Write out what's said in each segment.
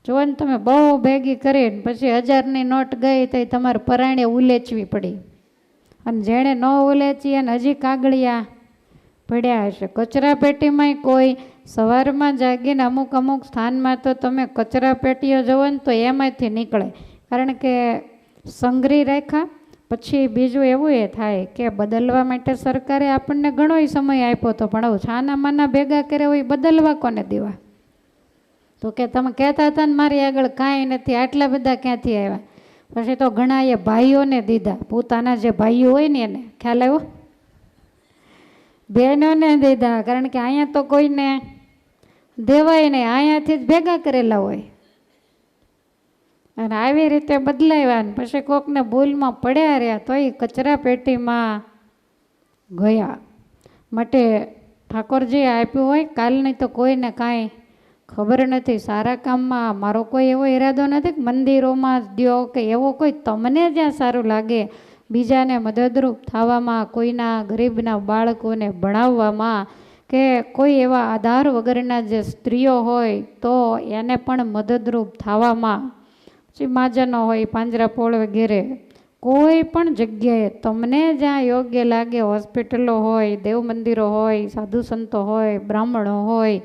જો ને તમે બહુ ભેગી કરીને પછી 1000ની નોટ ગઈ તો તમારે પરાણે ઉલેચવી પડી, અને જેણે ન ઉલેચી અને હજી કાગળિયા પડ્યા હશે. કચરા પેટીમાંય કોઈ સવારમાં જાગીને અમુક સ્થાનમાં તો તમે કચરા પેટીઓ જવો ને તો એમાંથી નીકળે, કારણ કે સંઘરી રાખ્યા. પછી બીજું એવું એ થાય કે બદલવા માટે સરકારે આપણને ઘણો સમય આપ્યો હતો, પણ હવે છાના માના ભેગા કર્યા હોય બદલવા કોને દેવા? તો કે તમે કહેતા હતા ને મારી આગળ કાંઈ નથી, આટલા બધા ક્યાંથી આવ્યા? પછી તો ઘણા એ ભાઈઓને દીધા, પોતાના જે ભાઈઓ હોય ને એને, ખ્યાલ આવ્યો? બહેનોને દીધા, કારણ કે અહીંયા તો કોઈને દેવાય નહીં, અહીંયાથી જ ભેગા કરેલા હોય. અને આવી રીતે બદલાવ્યા ને પછી કોકને ભૂલમાં પડ્યા રહ્યા તો એ કચરા પેટીમાં ગયા. માટે ઠાકોરજી આપ્યું હોય કાલની તો કોઈને કાંઈ ખબર નથી. સારા કામમાં મારો કોઈ એવો ઈરાદો નથી કે મંદિરોમાં દ્યો કે એવો કોઈ, તમને જ્યાં સારું લાગે બીજાને મદદરૂપ થવામાં, કોઈના ગરીબના બાળકોને ભણાવવામાં, કે કોઈ એવા આધાર વગરના જે સ્ત્રીઓ હોય તો એને પણ મદદરૂપ થવામાં, પછી માજાનો હોય પાંજરાપોળ વગેરે કોઈ પણ જગ્યાએ તમને જ્યાં યોગ્ય લાગે, હોસ્પિટલો હોય, દેવ મંદિરો હોય, સાધુ સંતો હોય, બ્રાહ્મણો હોય,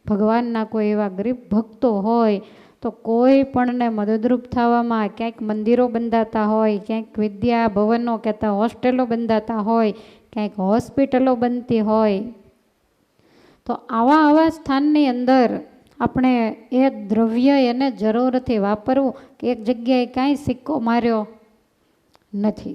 ભગવાનના કોઈ એવા ગરીબ ભક્તો હોય તો કોઈ પણને મદદરૂપ થવામાં, ક્યાંક મંદિરો બંધાતા હોય, ક્યાંક વિદ્યા ભવનો કહેતા હોસ્ટેલો બંધાતા હોય, ક્યાંક હોસ્પિટલો બનતી હોય, તો આવા સ્થાનની અંદર આપણે એ દ્રવ્ય એને જરૂરથી વાપરવું. કે એક જગ્યાએ કાંઈ સિક્કો માર્યો નથી.